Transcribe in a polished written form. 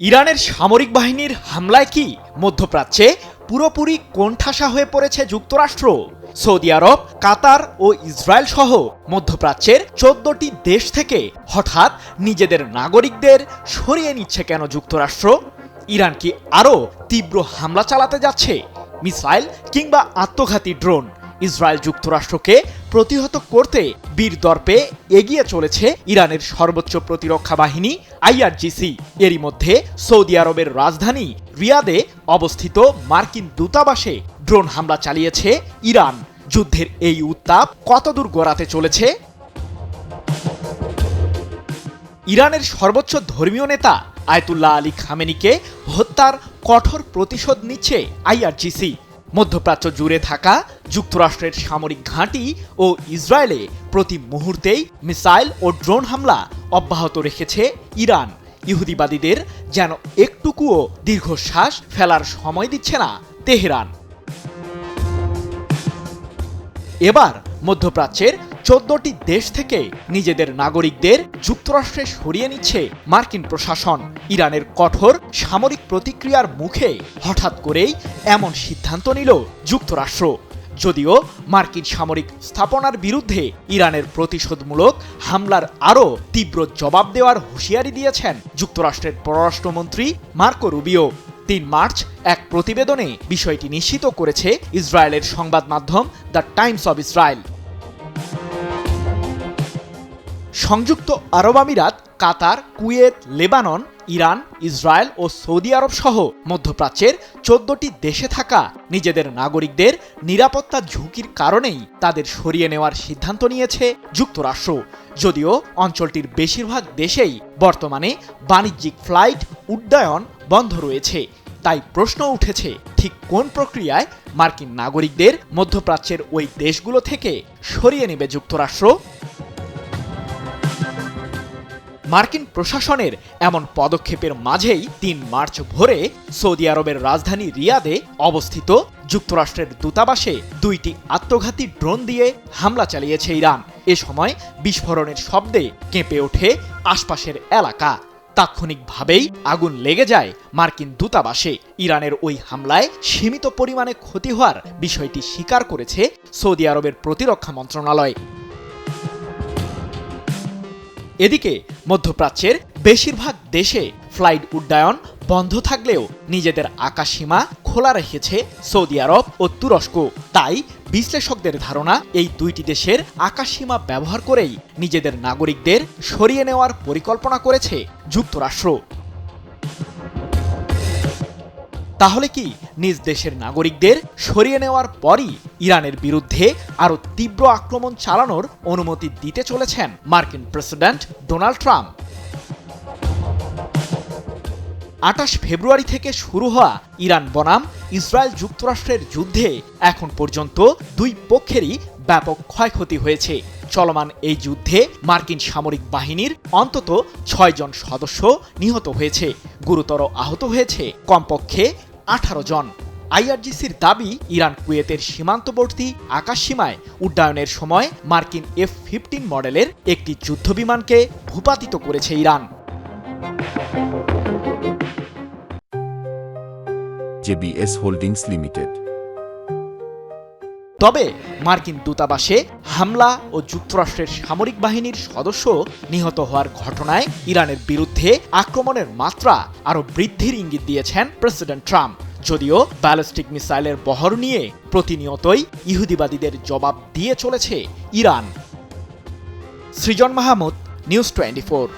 ইরানের সামরিক বাহিনীর হামলায় কি মধ্যপ্রাচ্যে পুরোপুরি কোণঠাসা হয়ে পড়েছে যুক্তরাষ্ট্র? সৌদি আরব, কাতার ও ইসরায়েল সহ মধ্যপ্রাচ্যের 14টি দেশ থেকে হঠাৎ নিজেদের নাগরিকদের সরিয়ে নিচ্ছে কেন যুক্তরাষ্ট্র? ইরান কি আরও তীব্র হামলা চালাতে যাচ্ছে? মিসাইল কিংবা আত্মঘাতী ড্রোন? ইসরায়েল যুক্তরাষ্ট্রকে প্রতিহত করতে বীরদর্পে এগিয়ে চলেছে ইরানের সর্বোচ্চ প্রতিরক্ষা বাহিনী আইআরজিসি। এরই মধ্যে সৌদি আরবের রাজধানী রিয়াদে অবস্থিত মার্কিন দূতাবাসে ড্রোন হামলা চালিয়েছে ইরান। যুদ্ধের এই উত্তাপ কতদূর গড়াতে চলেছে? ইরানের সর্বোচ্চ ধর্মীয় নেতা আয়াতুল্লাহ আলী খামেনিকে হত্যার কঠোর প্রতিশোধ নিচ্ছে আইআরজিসি। মধ্যপ্রাচ্য জুড়ে থাকা যুক্তরাষ্ট্রের সামরিক ঘাঁটি ও ইসরায়েলে প্রতি মুহূর্তেই মিসাইল ও ড্রোন হামলা অব্যাহত রেখেছে ইরান। ইহুদিবাদীদের যেন একটুকুও দীর্ঘশ্বাস ফেলার সময় দিচ্ছে না তেহরান। এবার মধ্যপ্রাচ্যের 14টি দেশ থেকে নিজেদের নাগরিকদের যুক্তরাষ্ট্রে সরিয়ে নিচ্ছে মার্কিন প্রশাসন। ইরানের কঠোর সামরিক প্রতিক্রিয়ার মুখে হঠাৎ করেই এমন সিদ্ধান্ত নিল যুক্তরাষ্ট্র। যদিও মার্কিন সামরিক স্থাপনার বিরুদ্ধে ইরানের প্রতিশোধমূলক হামলার আরও তীব্র জবাব দেওয়ার হুঁশিয়ারি দিয়েছেন যুক্তরাষ্ট্রের পররাষ্ট্রমন্ত্রী মার্কো রুবিও। 3 মার্চ এক প্রতিবেদনে বিষয়টি নিশ্চিত করেছে ইসরায়েলের সংবাদ মাধ্যম দ্য টাইমস অব ইসরায়েল। সংযুক্ত আরব আমিরাত, কাতার, কুয়েত, লেবানন, ইরান, ইসরায়েল ও সৌদি আরব সহ মধ্যপ্রাচ্যের 14টি দেশে থাকা নিজেদের নাগরিকদের নিরাপত্তা ঝুঁকির কারণেই তাদের সরিয়ে নেওয়ার সিদ্ধান্ত নিয়েছে যুক্তরাষ্ট্র। যদিও অঞ্চলটির বেশিরভাগ দেশেই বর্তমানে বাণিজ্যিক ফ্লাইট উড্ডয়ন বন্ধ রয়েছে। তাই প্রশ্ন উঠেছে, ঠিক কোন প্রক্রিয়ায় মার্কিন নাগরিকদের মধ্যপ্রাচ্যের ওই দেশগুলো থেকে সরিয়ে নেবে যুক্তরাষ্ট্র? মার্কিন প্রশাসনের এমন পদক্ষেপের মাঝেই 3 মার্চ ভোরে সৌদি আরবের রাজধানী রিয়াদে অবস্থিত যুক্তরাষ্ট্রের দূতাবাসে 2টি আত্মঘাতী ড্রোন দিয়ে হামলা চালিয়েছে ইরান। এ সময় বিস্ফোরণের শব্দে কেঁপে ওঠে আশপাশের এলাকা। তাৎক্ষণিকভাবেই আগুন লেগে যায় মার্কিন দূতাবাসে। ইরানের ওই হামলায় সীমিত পরিমাণে ক্ষতি হওয়ার বিষয়টি স্বীকার করেছে সৌদি আরবের প্রতিরক্ষা মন্ত্রণালয়। এদিকে মধ্যপ্রাচ্যের বেশিরভাগ দেশে ফ্লাইট উড্ডয়ন বন্ধ থাকলেও নিজেদের আকাশসীমা খোলা রেখেছে সৌদি আরব ও তুরস্ক। তাই বিশ্লেষকদের ধারণা, এই 2টি দেশের আকাশসীমা ব্যবহার করেই নিজেদের নাগরিকদের সরিয়ে নেওয়ার পরিকল্পনা করেছে যুক্তরাষ্ট্র। তাহলে কি নিজ দেশের নাগরিকদের সরিয়ে নেওয়ার পরই ইরানের বিরুদ্ধে আরও তীব্র আক্রমণ চালানোর অনুমতি দিতে চলেছেন মার্কিন প্রেসিডেন্ট ডোনাল্ড ট্রাম্প? 28 ফেব্রুয়ারি থেকে শুরু হওয়া ইরান বনাম ইসরায়েল যুক্তরাষ্ট্রের যুদ্ধে এখন পর্যন্ত 2 পক্ষেরই ব্যাপক ক্ষয়ক্ষতি হয়েছে। চলমান এই যুদ্ধে মার্কিন সামরিক বাহিনীর অন্তত 6 জন সদস্য নিহত হয়েছে, গুরুতর আহত হয়েছে কমপক্ষে 18 জন। আইআরজিসির দাবি, ইরান কুয়েতের সীমান্তবর্তী আকাশসীমায় উড্ডয়নের সময় মার্কিন F-15 মডেলের একটি যুদ্ধবিমানকে ভূপাতিত করেছে ইরান। JBS holdings limited. তবে মার্কিন দূতাবাসে হামলা ও যুক্তরাষ্ট্রের সামরিক বাহিনীর সদস্য নিহত হওয়ার ঘটনায় ইরানের বিরুদ্ধে আক্রমণের মাত্রা আরও বৃদ্ধির ইঙ্গিত দিয়েছেন প্রেসিডেন্ট ট্রাম্প। যদিও ব্যালিস্টিক মিসাইলের বহর নিয়ে প্রতিনিয়তই ইহুদিবাদীদের জবাব দিয়ে চলেছে ইরান। সৃজন মাহমুদ, নিউজ 24।